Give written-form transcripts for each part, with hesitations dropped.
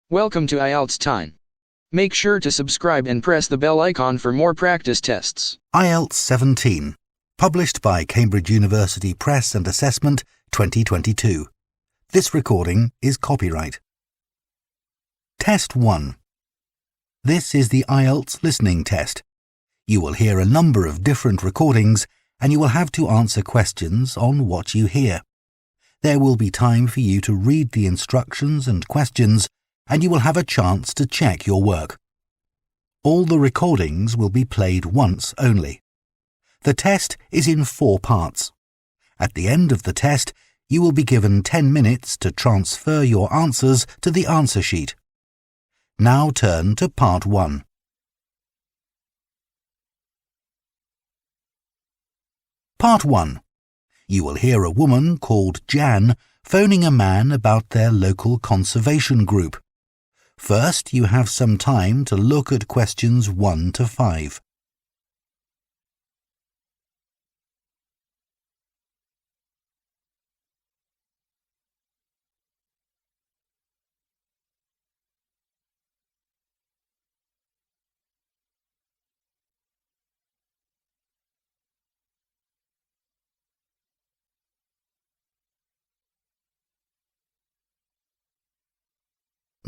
Welcome to IELTS time. Make sure to subscribe and press the bell icon for more practice tests. IELTS 17, published by Cambridge University Press and Assessment 2022. This recording is copyright. Test 1. This is the IELTS listening test. You will hear a number of different recordings and you will have to answer questions on what you hear. There will be time for you to read the instructions and questions, and you will have a chance to check your work. All the recordings will be played once only. The test is in 4 parts. At the end of the test, you will be given 10 minutes to transfer your answers to the answer sheet. Now turn to Part 1. Part 1. You will hear a woman called Jan phoning a man about their local conservation group. First, you have some time to look at questions 1 to 5.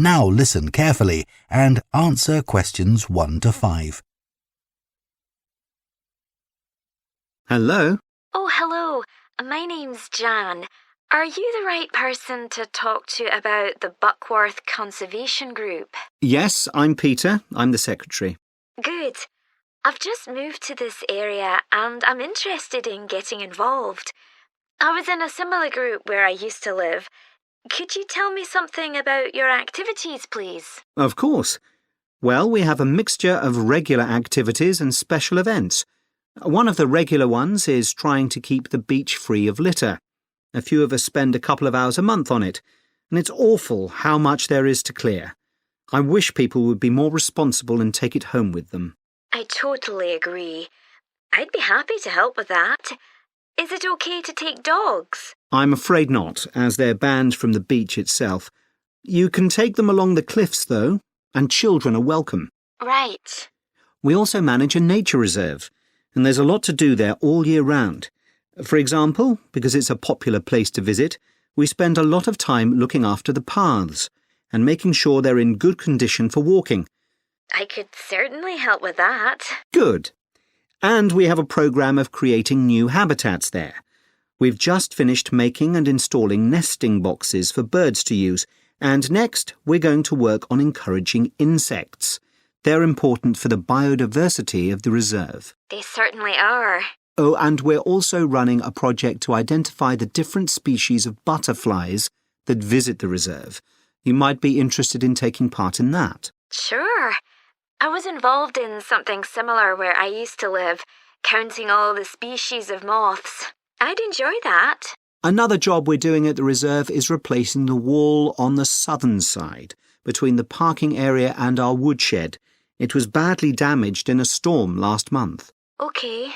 Now listen carefully and answer questions 1 to 5. Hello? Oh, hello. My name's Jan. Are you the right person to talk to about the Buckworth Conservation Group? Yes, I'm Peter. I'm the secretary. Good. I've just moved to this area and I'm interested in getting involved. I was in a similar group where I used to live. Could you tell me something about your activities, please? Of course. Well, we have a mixture of regular activities and special events. One of the regular ones is trying to keep the beach free of litter. A few of us spend a couple of hours a month on it, and it's awful how much there is to clear. I wish people would be more responsible and take it home with them. I totally agree. I'd be happy to help with that. Is it okay to take dogs? I'm afraid not, as they're banned from the beach itself. You can take them along the cliffs, though, and children are welcome. Right. We also manage a nature reserve, and there's a lot to do there all year round. For example, because it's a popular place to visit, we spend a lot of time looking after the paths and making sure they're in good condition for walking. I could certainly help with that. Good. And we have a program of creating new habitats there. We've just finished making and installing nesting boxes for birds to use, and next we're going to work on encouraging insects. They're important for the biodiversity of the reserve. They certainly are. Oh, and we're also running a project to identify the different species of butterflies that visit the reserve. You might be interested in taking part in that. Sure. I was involved in something similar where I used to live, counting all the species of moths. I'd enjoy that. Another job we're doing at the reserve is replacing the wall on the southern side, between the parking area and our woodshed. It was badly damaged in a storm last month. Okay.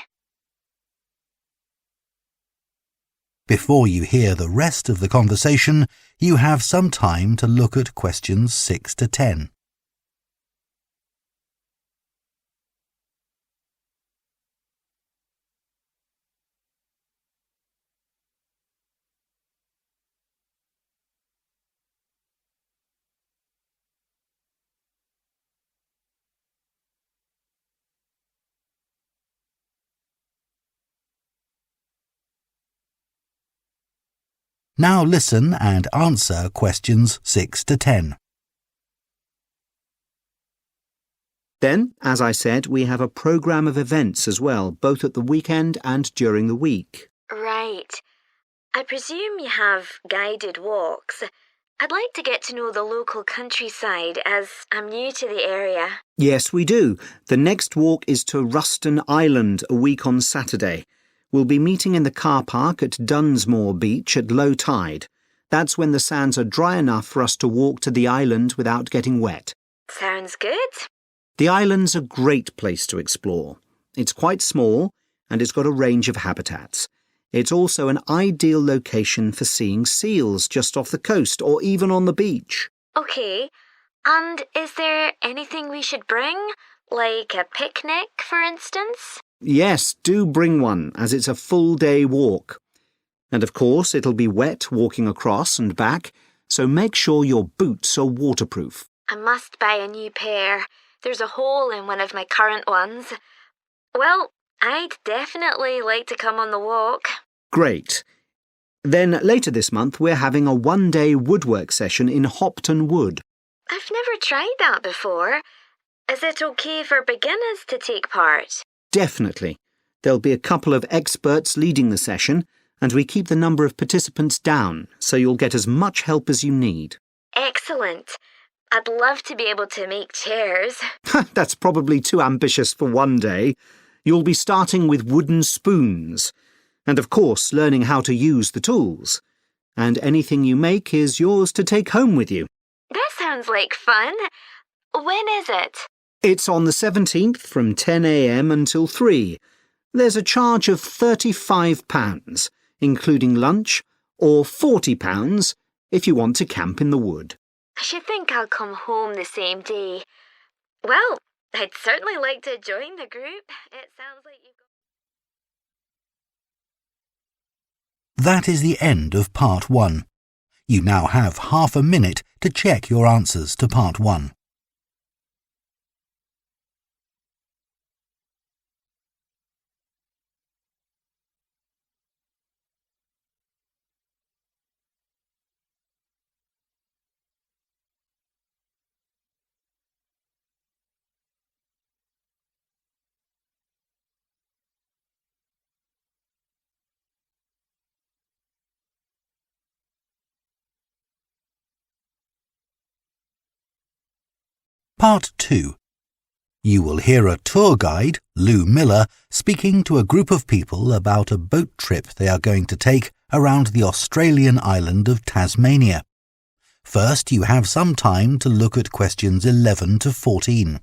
Before you hear the rest of the conversation, you have some time to look at questions 6 to 10. Now listen and answer questions 6 to 10. Then, as I said, we have a program of events as well, both at the weekend and during the week. Right. I presume you have guided walks. I'd like to get to know the local countryside as I'm new to the area. Yes, we do. The next walk is to Ruston Island a week on Saturday. We'll be meeting in the car park at Dunsmore Beach at low tide. That's when the sands are dry enough for us to walk to the island without getting wet. Sounds good. The island's a great place to explore. It's quite small and it's got a range of habitats. It's also an ideal location for seeing seals just off the coast or even on the beach. Okay. And is there anything we should bring? Like a picnic, for instance? Yes, do bring one, as it's a full-day walk. And of course, it'll be wet walking across and back, so make sure your boots are waterproof. I must buy a new pair. There's a hole in one of my current ones. Well, I'd definitely like to come on the walk. Great. Then later this month, we're having a one-day woodwork session in Hopton Wood. I've never tried that before. Is it okay for beginners to take part? Definitely. There'll be a couple of experts leading the session, and we keep the number of participants down, so you'll get as much help as you need. Excellent. I'd love to be able to make chairs. That's probably too ambitious for one day. You'll be starting with wooden spoons, and of course learning how to use the tools. And anything you make is yours to take home with you. That sounds like fun. When is it? It's on the 17th from 10 a.m. until 3. There's a charge of £35, including lunch, or £40 if you want to camp in the wood. I should think I'll come home the same day. Well, I'd certainly like to join the group. It sounds like you've got... That is the end of Part 1. You now have half a minute to check your answers to Part 1. Part 2. You will hear a tour guide, Lou Miller, speaking to a group of people about a boat trip they are going to take around the Australian island of Tasmania. First, you have some time to look at questions 11 to 14.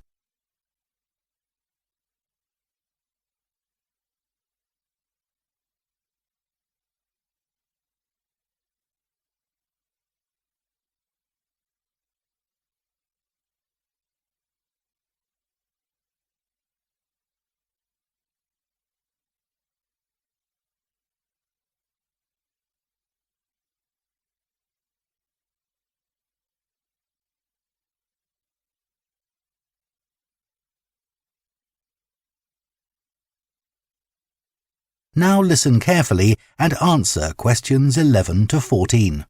Now listen carefully and answer questions 11 to 14.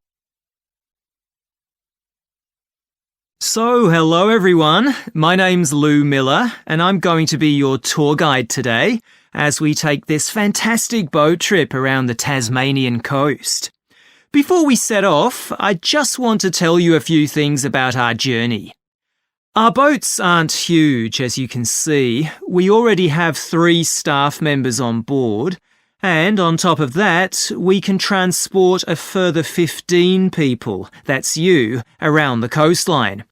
So, hello everyone. My name's Lou Miller and I'm going to be your tour guide today as we take this fantastic boat trip around the Tasmanian coast. Before we set off, I just want to tell you a few things about our journey. Our boats aren't huge, as you can see. We already have 3 staff members on board. And on top of that, we can transport a further 15 people, that's you, around the coastline.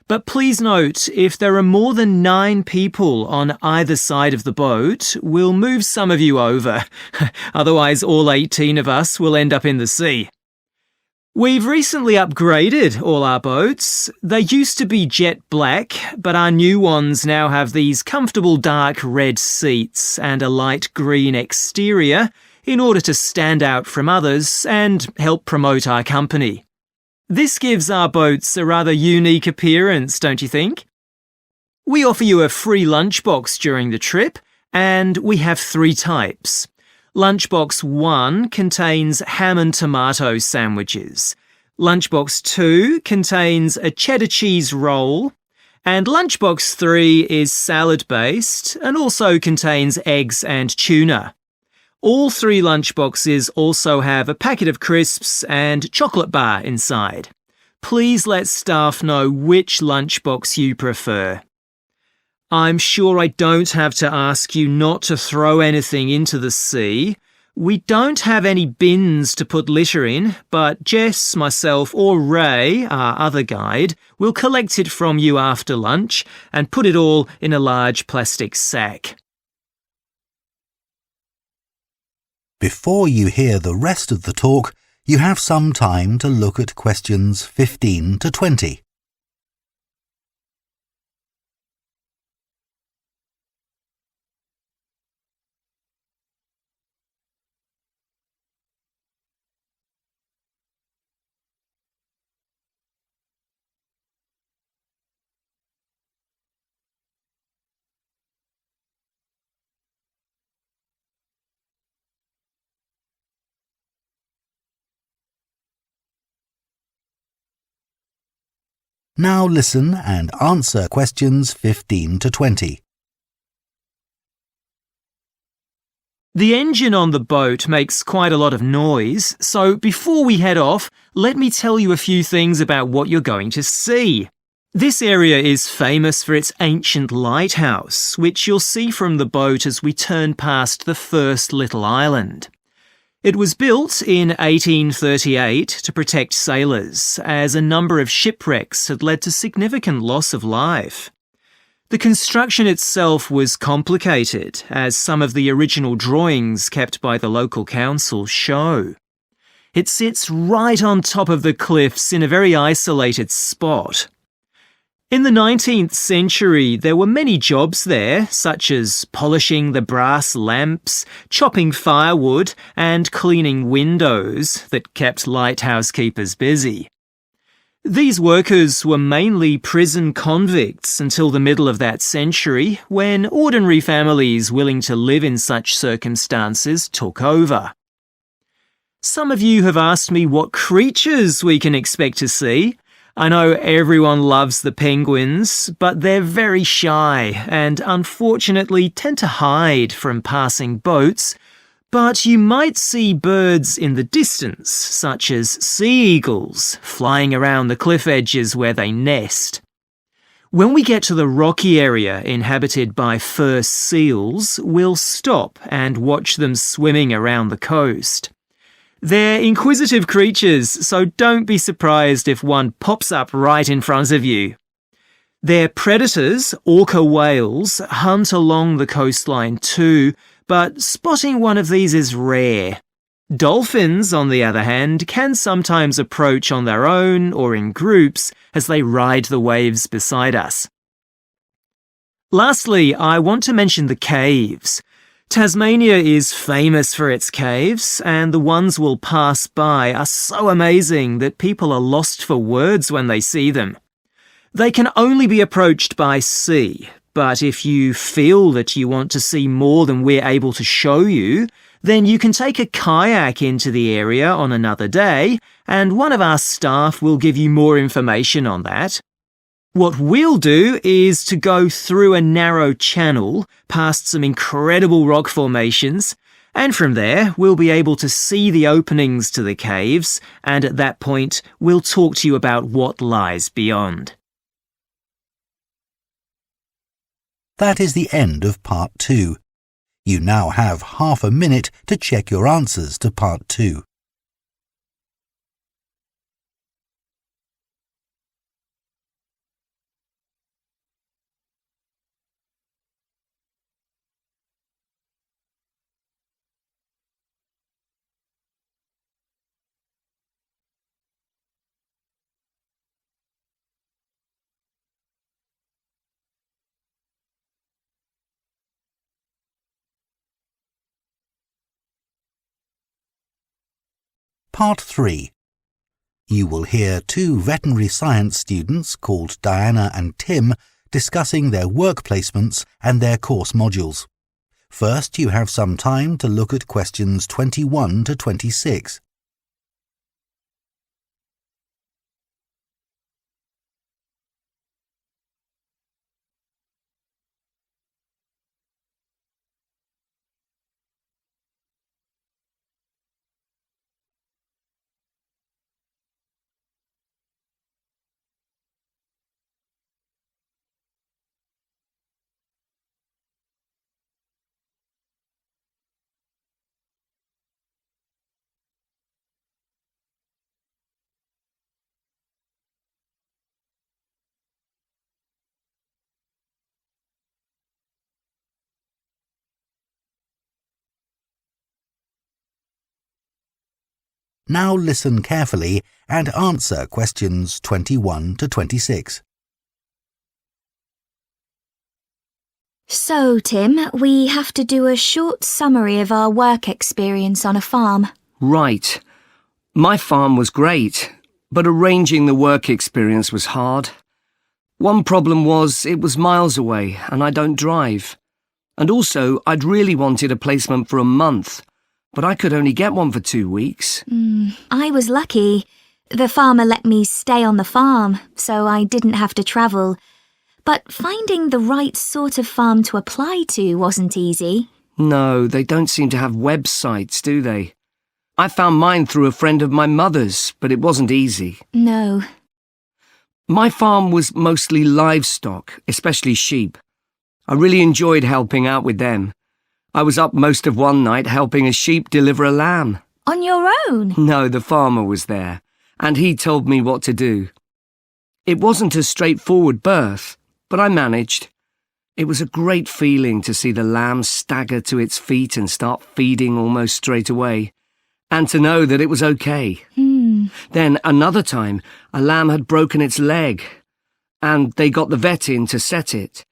But please note, if there are more than 9 people on either side of the boat, we'll move some of you over. Otherwise, all 18 of us will end up in the sea. We've recently upgraded all our boats. They used to be jet black, but our new ones now have these comfortable dark red seats and a light green exterior in order to stand out from others and help promote our company. This gives our boats a rather unique appearance, don't you think? We offer you a free lunchbox during the trip, and we have 3 types. Lunchbox 1 contains ham and tomato sandwiches. Lunchbox 2 contains a cheddar cheese roll. And Lunchbox 3 is salad-based and also contains eggs and tuna. All 3 lunchboxes also have a packet of crisps and chocolate bar inside. Please let staff know which lunchbox you prefer. I'm sure I don't have to ask you not to throw anything into the sea. We don't have any bins to put litter in, but Jess, myself or Ray, our other guide, will collect it from you after lunch and put it all in a large plastic sack. Before you hear the rest of the talk, you have some time to look at questions 15 to 20. Now listen and answer questions 15 to 20. The engine on the boat makes quite a lot of noise, so before we head off, let me tell you a few things about what you're going to see. This area is famous for its ancient lighthouse, which you'll see from the boat as we turn past the first little island. It was built in 1838 to protect sailors, as a number of shipwrecks had led to significant loss of life. The construction itself was complicated, as some of the original drawings kept by the local council show. It sits right on top of the cliffs in a very isolated spot. In the 19th century, there were many jobs there, such as polishing the brass lamps, chopping firewood, and cleaning windows that kept lighthouse keepers busy. These workers were mainly prison convicts until the middle of that century, when ordinary families willing to live in such circumstances took over. Some of you have asked me what creatures we can expect to see. I know everyone loves the penguins, but they're very shy and unfortunately tend to hide from passing boats. But you might see birds in the distance, such as sea eagles, flying around the cliff edges where they nest. When we get to the rocky area inhabited by fur seals, we'll stop and watch them swimming around the coast. They're inquisitive creatures, so don't be surprised if one pops up right in front of you. Their predators, orca whales, hunt along the coastline too, but spotting one of these is rare. Dolphins, on the other hand, can sometimes approach on their own or in groups as they ride the waves beside us. Lastly, I want to mention the caves. Tasmania is famous for its caves, and the ones we'll pass by are so amazing that people are lost for words when they see them. They can only be approached by sea, but if you feel that you want to see more than we're able to show you, then you can take a kayak into the area on another day, and one of our staff will give you more information on that. What we'll do is to go through a narrow channel past some incredible rock formations, and from there we'll be able to see the openings to the caves, and at that point we'll talk to you about what lies beyond. That is the end of Part 2. You now have half a minute to check your answers to Part 2. Part 3. You will hear two veterinary science students called Diana and Tim discussing their work placements and their course modules. First, you have some time to look at questions 21 to 26. Now listen carefully and answer questions 21 to 26. So, Tim, we have to do a short summary of our work experience on a farm. Right. My farm was great, but arranging the work experience was hard. One problem was it was miles away and I don't drive. And also, I'd really wanted a placement for a month, but I could only get one for 2 weeks. I was lucky. The farmer let me stay on the farm, so I didn't have to travel. But finding the right sort of farm to apply to wasn't easy. No, they don't seem to have websites, do they? I found mine through a friend of my mother's, but it wasn't easy. No. My farm was mostly livestock, especially sheep. I really enjoyed helping out with them. I was up most of one night helping a sheep deliver a lamb. On your own? No, the farmer was there, and he told me what to do. It wasn't a straightforward birth, but I managed. It was a great feeling to see the lamb stagger to its feet and start feeding almost straight away, and to know that it was okay. Then another time, a lamb had broken its leg, and they got the vet in to set it,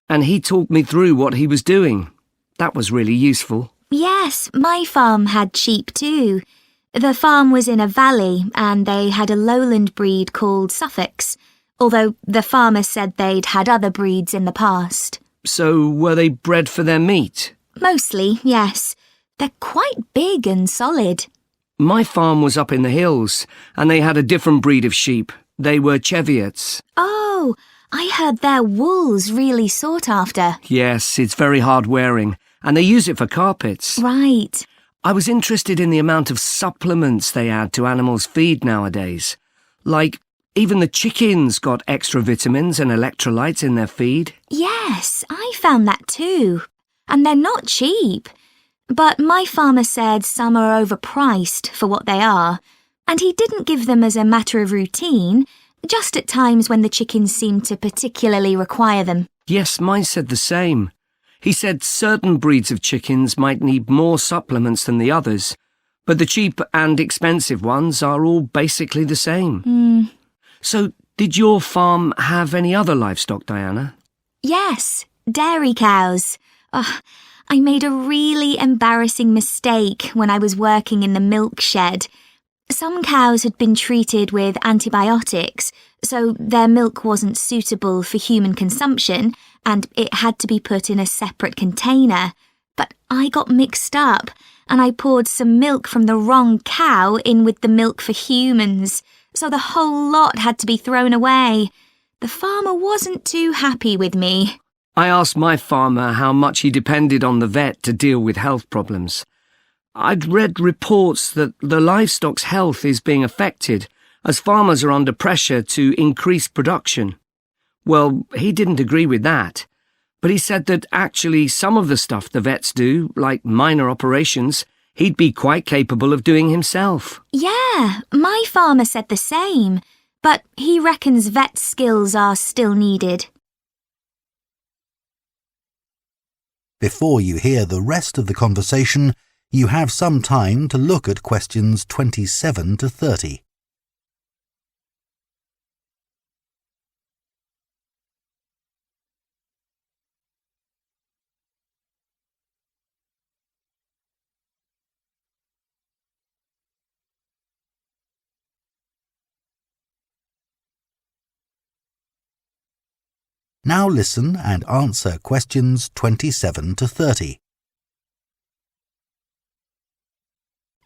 and he talked me through what he was doing. That was really useful. Yes, my farm had sheep too. The farm was in a valley, and they had a lowland breed called Suffolks, although the farmer said they'd had other breeds in the past. So were they bred for their meat? Mostly, yes. They're quite big and solid. My farm was up in the hills, and they had a different breed of sheep. They were Cheviots. Oh, I heard their wool's really sought after. Yes, it's very hard wearing, and they use it for carpets. Right. I was interested in the amount of supplements they add to animals' feed nowadays. Like, even the chickens got extra vitamins and electrolytes in their feed. Yes, I found that too. And they're not cheap. But my farmer said some are overpriced for what they are, and he didn't give them as a matter of routine, just at times when the chickens seemed to particularly require them. Yes, mine said the same. He said certain breeds of chickens might need more supplements than the others, but the cheap and expensive ones are all basically the same. So, did your farm have any other livestock, Diana? Yes, dairy cows. I made a really embarrassing mistake when I was working in the milk shed. Some cows had been treated with antibiotics, so their milk wasn't suitable for human consumption, and it had to be put in a separate container. But I got mixed up, and I poured some milk from the wrong cow in with the milk for humans, so the whole lot had to be thrown away. The farmer wasn't too happy with me. I asked my farmer how much he depended on the vet to deal with health problems. I'd read reports that the livestock's health is being affected as farmers are under pressure to increase production. Well, he didn't agree with that, but he said that actually some of the stuff the vets do, like minor operations, he'd be quite capable of doing himself. Yeah, my farmer said the same, but he reckons vet skills are still needed. Before you hear the rest of the conversation, you have some time to look at questions 27 to 30. Now listen and answer questions 27 to 30.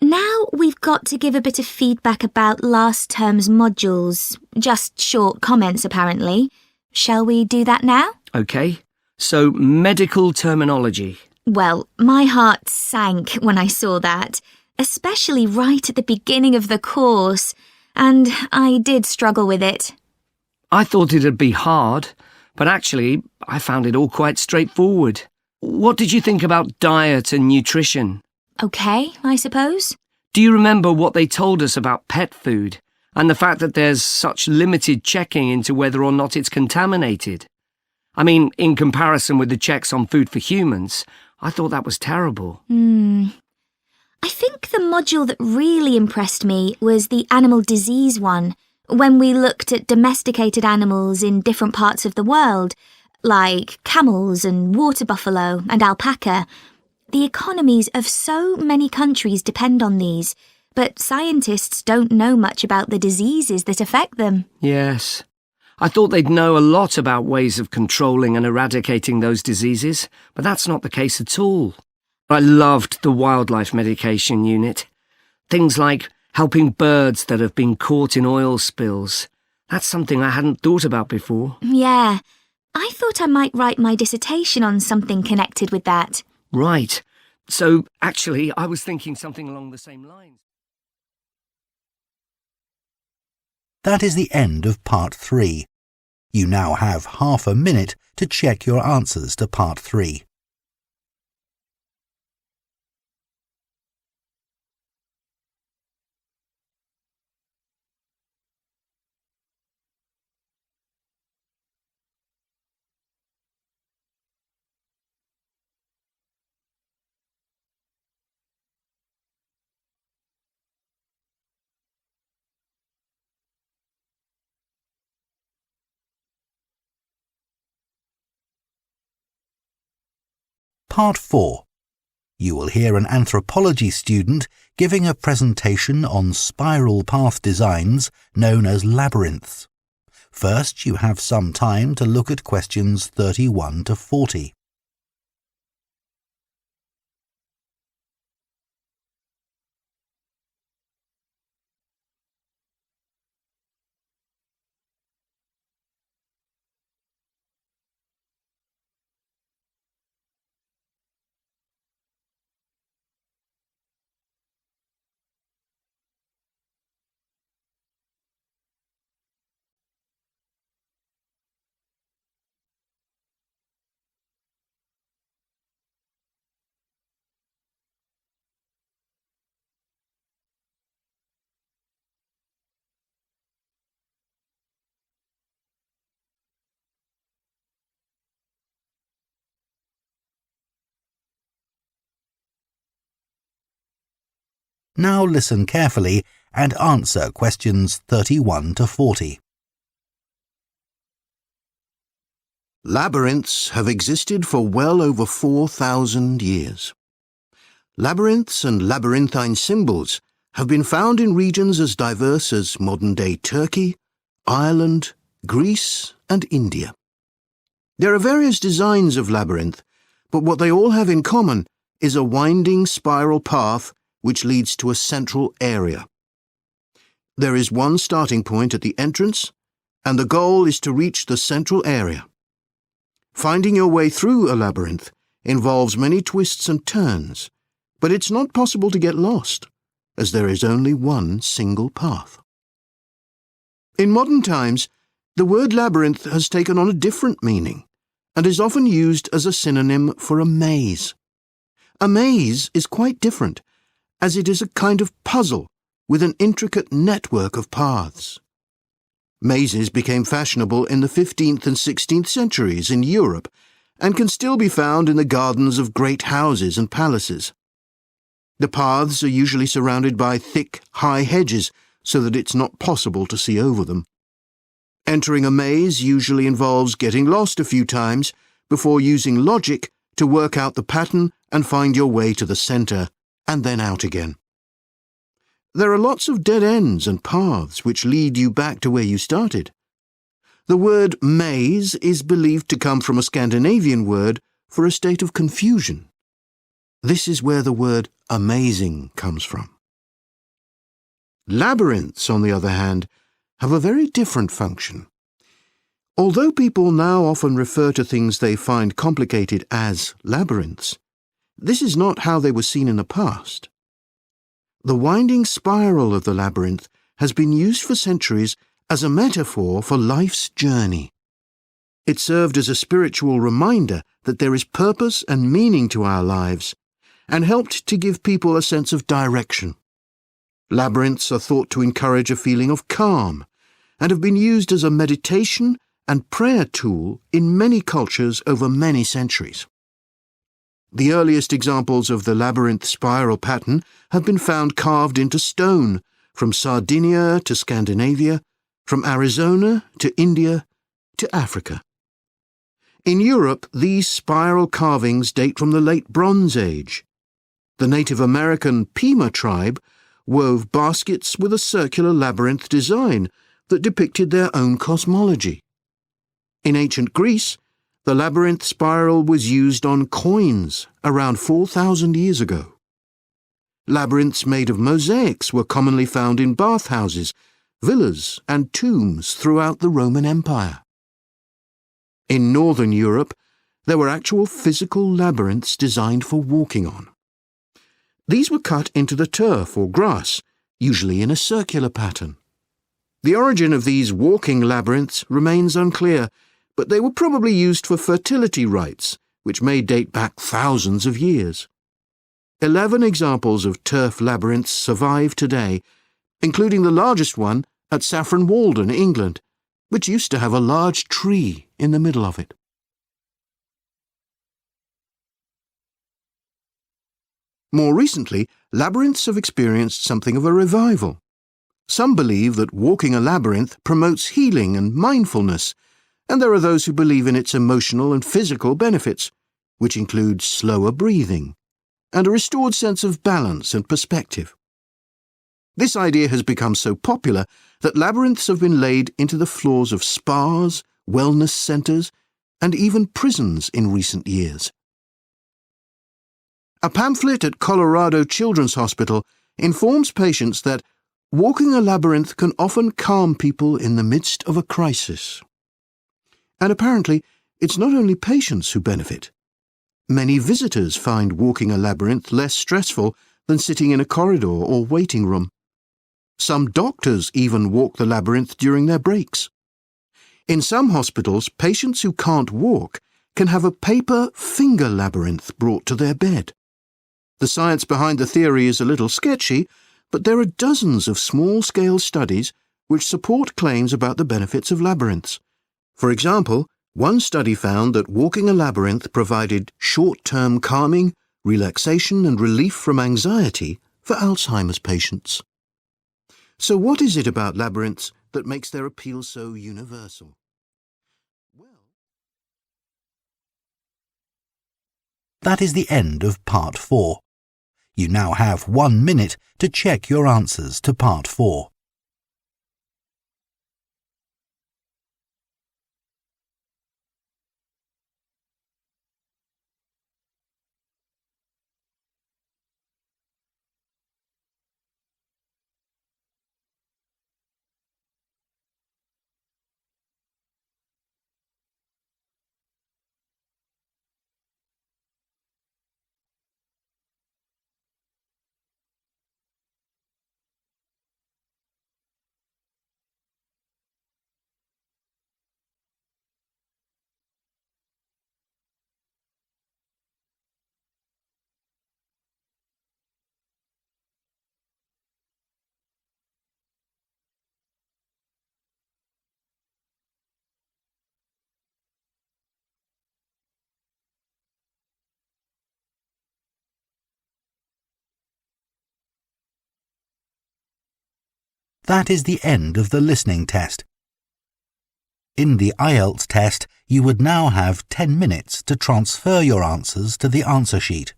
Now we've got to give a bit of feedback about last term's modules. Just short comments, apparently. Shall we do that now? OK, so medical terminology. Well, my heart sank when I saw that, especially right at the beginning of the course, and I did struggle with it. I thought it'd be hard, but actually I found it all quite straightforward. What did you think about diet and nutrition? OK, I suppose. Do you remember what they told us about pet food and the fact that there's such limited checking into whether or not it's contaminated? I mean, in comparison with the checks on food for humans, I thought that was terrible. I think the module that really impressed me was the animal disease one, when we looked at domesticated animals in different parts of the world, like camels and water buffalo and alpaca. The economies of so many countries depend on these, but scientists don't know much about the diseases that affect them. Yes. I thought they'd know a lot about ways of controlling and eradicating those diseases, but that's not the case at all. I loved the wildlife medication unit. Things like helping birds that have been caught in oil spills. That's something I hadn't thought about before. Yeah, I thought I might write my dissertation on something connected with that. Right. So, actually, I was thinking something along the same lines. That is the end of Part 3. You now have half a minute to check your answers to Part 3. Part 4. You will hear an anthropology student giving a presentation on spiral path designs known as labyrinths. First, you have some time to look at questions 31 to 40. Now listen carefully and answer questions 31 to 40. Labyrinths have existed for well over 4,000 years. Labyrinths and labyrinthine symbols have been found in regions as diverse as modern-day Turkey, Ireland, Greece, and India. There are various designs of labyrinth, but what they all have in common is a winding spiral path which leads to a central area. There is one starting point at the entrance, and the goal is to reach the central area. Finding your way through a labyrinth involves many twists and turns, but it's not possible to get lost, as there is only one single path. In modern times, the word labyrinth has taken on a different meaning, and is often used as a synonym for a maze. A maze is quite different, as it is a kind of puzzle with an intricate network of paths. Mazes became fashionable in the 15th and 16th centuries in Europe and can still be found in the gardens of great houses and palaces. The paths are usually surrounded by thick, high hedges so that it's not possible to see over them. Entering a maze usually involves getting lost a few times before using logic to work out the pattern and find your way to the centre and then out again. There are lots of dead ends and paths which lead you back to where you started. The word maze is believed to come from a Scandinavian word for a state of confusion. This is where the word amazing comes from. Labyrinths, on the other hand, have a very different function. Although people now often refer to things they find complicated as labyrinths, this is not how they were seen in the past. The winding spiral of the labyrinth has been used for centuries as a metaphor for life's journey. It served as a spiritual reminder that there is purpose and meaning to our lives, and helped to give people a sense of direction. Labyrinths are thought to encourage a feeling of calm, and have been used as a meditation and prayer tool in many cultures over many centuries. The earliest examples of the labyrinth spiral pattern have been found carved into stone, from Sardinia to Scandinavia, from Arizona to India to Africa. In Europe, these spiral carvings date from the late Bronze Age. The Native American Pima tribe wove baskets with a circular labyrinth design that depicted their own cosmology. In ancient Greece, the labyrinth spiral was used on coins around 4,000 years ago. Labyrinths made of mosaics were commonly found in bathhouses, villas, and tombs throughout the Roman Empire. In Northern Europe, there were actual physical labyrinths designed for walking on. These were cut into the turf or grass, usually in a circular pattern. The origin of these walking labyrinths remains unclear, but they were probably used for fertility rites, which may date back thousands of years. 11 examples of turf labyrinths survive today, including the largest one at Saffron Walden, England, which used to have a large tree in the middle of it. More recently, labyrinths have experienced something of a revival. Some believe that walking a labyrinth promotes healing and mindfulness, and there are those who believe in its emotional and physical benefits, which include slower breathing and a restored sense of balance and perspective. This idea has become so popular that labyrinths have been laid into the floors of spas, wellness centres, and even prisons in recent years. A pamphlet at Colorado Children's Hospital informs patients that walking a labyrinth can often calm people in the midst of a crisis. And apparently, it's not only patients who benefit. Many visitors find walking a labyrinth less stressful than sitting in a corridor or waiting room. Some doctors even walk the labyrinth during their breaks. In some hospitals, patients who can't walk can have a paper finger labyrinth brought to their bed. The science behind the theory is a little sketchy, but there are dozens of small-scale studies which support claims about the benefits of labyrinths. For example, one study found that walking a labyrinth provided short-term calming, relaxation and relief from anxiety for Alzheimer's patients. So what is it about labyrinths that makes their appeal so universal? That is the end of Part 4. You now have 1 minute to check your answers to Part 4. That is the end of the listening test. In the IELTS test, you would now have 10 minutes to transfer your answers to the answer sheet.